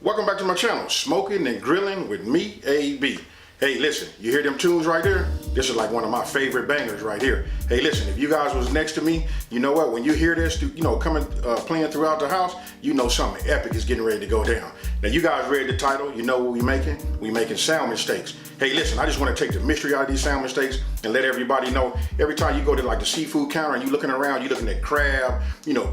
Welcome back to my channel, Smoking and Grilling with me, AB. Hey, listen, you hear them tunes right there? This is like one of my favorite bangers right here. Hey, listen, if you guys was next to me, you know what? When you hear this, coming, playing throughout the house, you know something epic is getting ready to go down. Now, you guys read the title. You know what we making? We making salmon steaks. Hey, listen, I just want to take the mystery out of these salmon steaks and let everybody know. Every time you go to like the seafood counter and you looking around, you looking at crab,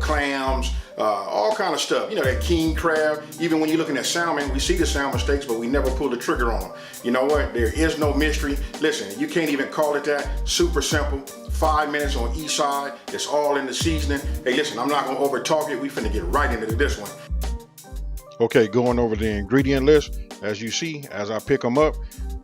clams, all kind of stuff. That king crab. Even when you're looking at salmon, we see the salmon steaks, but we never pull the trigger on them. You know what? There is no mystery. Listen, you can't even call it that. Super simple. 5 minutes on each side. It's all in the seasoning. Hey, listen, I'm not gonna over talk it. We finna get right into this one. Okay, going over the ingredient list. As you see, as I pick them up,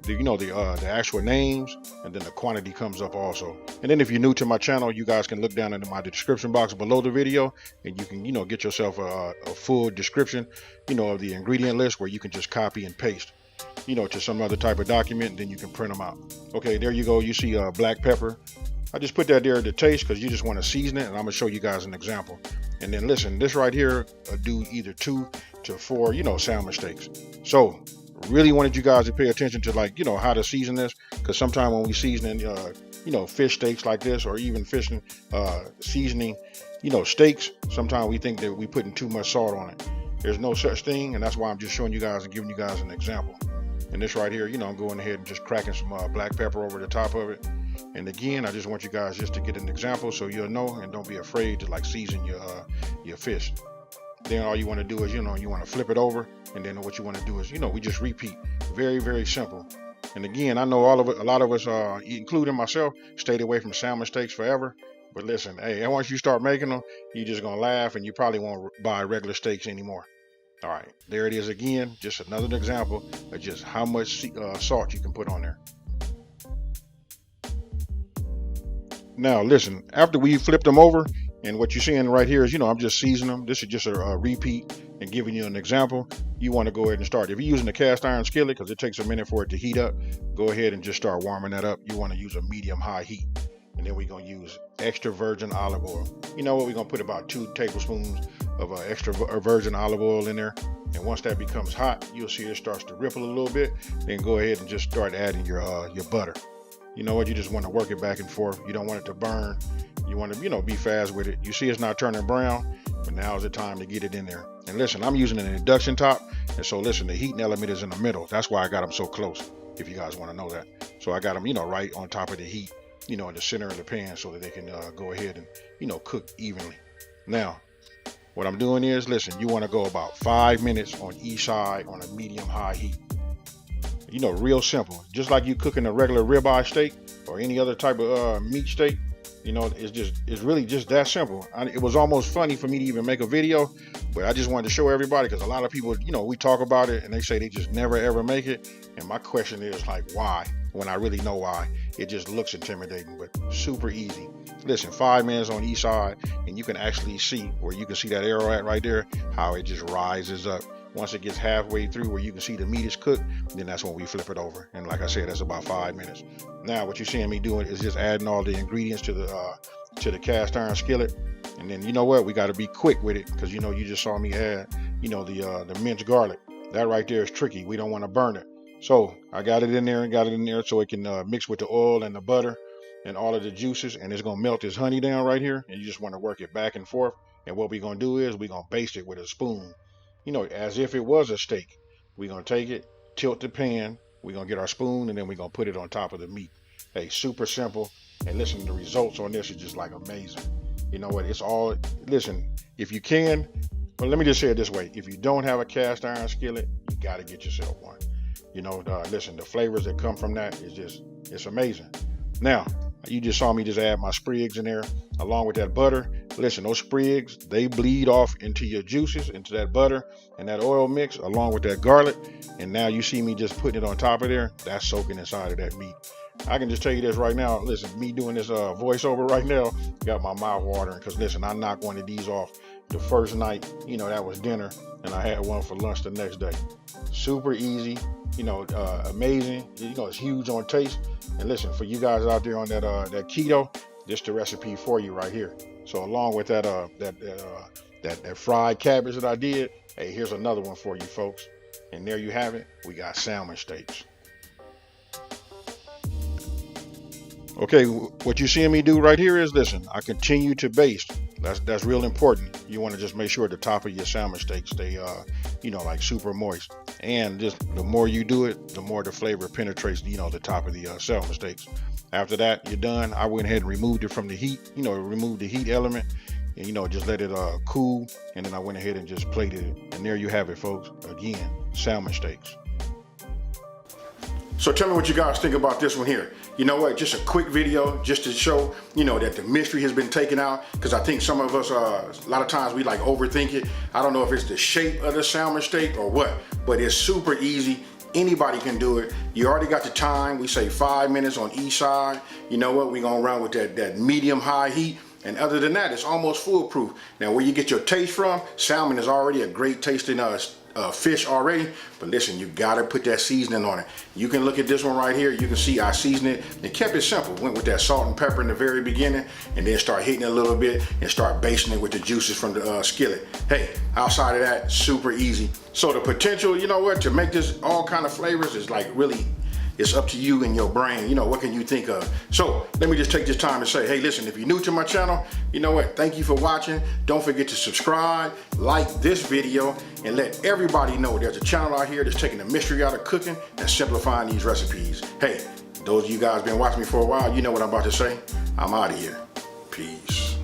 the actual names, and then the quantity comes up also. And then if you're new to my channel, you guys can look down into my description box below the video, and you can get yourself a full description of the ingredient list, where you can just copy and paste to some other type of document, and then you can print them out. Okay, there you go. You see black pepper. I just put that there to taste because you just want to season it, and I'm gonna show you guys an example. And then listen, this right here do either 2 to 4 salmon steaks. So really wanted you guys to pay attention to how to season this, because sometimes when we seasoning fish steaks like this, or even seasoning steaks, sometimes we think that we putting too much salt on it. There's no such thing, and that's why I'm just showing you guys and giving you guys an example. And this right here, I'm going ahead and just cracking some black pepper over the top of it. And again, I just want you guys just to get an example so you'll know, and don't be afraid to season your fish. Then all you want to do is you want to flip it over, and then what you want to do is we just repeat. Very, very simple. And again, I know a lot of us, including myself, stayed away from salmon steaks forever. But listen, hey, and once you start making them, you're just gonna laugh, and you probably won't buy regular steaks anymore. All right, there it is again. Just another example of just how much salt you can put on there. Now listen, after we flipped them over, and what you're seeing right here is, I'm just seasoning them. This is just a repeat and giving you an example. You want to go ahead and start. If you're using a cast iron skillet, because it takes a minute for it to heat up, go ahead and just start warming that up. You want to use a medium-high heat. And then we're going to use extra virgin olive oil. You know what? We're going to put about 2 tablespoons of extra virgin olive oil in there. And once that becomes hot, you'll see it starts to ripple a little bit. Then go ahead and just start adding your butter. You know what? You just want to work it back and forth. You don't want it to burn. You want to, be fast with it. You see it's not turning brown, but now is the time to get it in there. And listen, I'm using an induction top. And so listen, the heating element is in the middle. That's why I got them so close, if you guys want to know that. So I got them, right on top of the heat, in the center of the pan, so that they can go ahead and, cook evenly. Now, what I'm doing is, listen, you want to go about 5 minutes on each side on a medium-high heat. Real simple. Just like you cooking a regular ribeye steak or any other type of meat steak. It's really just that simple. It was almost funny for me to even make a video, but I just wanted to show everybody, because a lot of people, we talk about it and they say they just never ever make it. And my question is why? When I really know why. It just looks intimidating, but super easy. Listen, 5 minutes on each side, and you can actually see where you can see that arrow at right there, how it just rises up. Once it gets halfway through where you can see the meat is cooked, then that's when we flip it over. And like I said, that's about 5 minutes. Now what you're seeing me doing is just adding all the ingredients to the cast iron skillet. And then we got to be quick with it, because you just saw me add the minced garlic. That right there is tricky. We don't want to burn it. So I got it in there so it can mix with the oil and the butter and all of the juices, and it's gonna melt this honey down right here. And you just want to work it back and forth. And what we're gonna do is we're gonna baste it with a spoon, as if it was a steak. We're gonna take it, tilt the pan, we're gonna get our spoon, and then we're gonna put it on top of the meat. Hey, super simple. And listen, the results on this is just amazing. You know what? It's all, listen, if you can, well, let me just say it this way: if you don't have a cast iron skillet, you got to get yourself one. Listen, the flavors that come from that is it's amazing. Now, you just saw me just add my sprigs in there along with that butter. Listen, those sprigs, they bleed off into your juices, into that butter and that oil mix, along with that garlic. And now you see me just putting it on top of there. That's soaking inside of that meat. I can just tell you this right now. Listen, me doing this voiceover right now got my mouth watering, because listen, I knocked one of these off the first night. That was dinner, and I had one for lunch the next day. Super easy, amazing. It's huge on taste. And listen, for you guys out there on that keto, this the recipe for you right here. So along with that that fried cabbage that I did. Hey, here's another one for you folks. And there you have it. We got salmon steaks. Okay, what you're seeing me do right here is, listen, I continue to baste. That's real important. You want to just make sure the top of your salmon steaks stay, like super moist. And just the more you do it, the more the flavor penetrates, the top of the salmon steaks. After that, you're done. I went ahead and removed it from the heat, removed the heat element, and just let it cool. And then I went ahead and just plated it. And there you have it, folks. Again, salmon steaks. So tell me what you guys think about this one here. You know what, just a quick video just to show, that the mystery has been taken out, because I think some of us, a lot of times we like overthink it. I don't know if it's the shape of the salmon steak or what, but it's super easy. Anybody can do it. You already got the time. We say 5 minutes on each side. You know what, we're gonna run with that medium high heat. And other than that, it's almost foolproof. Now, where you get your taste from, salmon is already a great tasting fish already, but listen, you gotta put that seasoning on it. You can look at this one right here. You can see I seasoned it and kept it simple. Went with that salt and pepper in the very beginning, and then start hitting it a little bit and start basting it with the juices from the skillet. Hey, outside of that, super easy. So the potential, to make this all kind of flavors is like really, it's up to you and your brain. What can you think of? So let me just take this time to say, hey, listen, if you're new to my channel, thank you for watching. Don't forget to subscribe, like this video, and let everybody know there's a channel out here that's taking the mystery out of cooking and simplifying these recipes. Hey, those of you guys been watching me for a while, you know what I'm about to say. I'm out of here. Peace.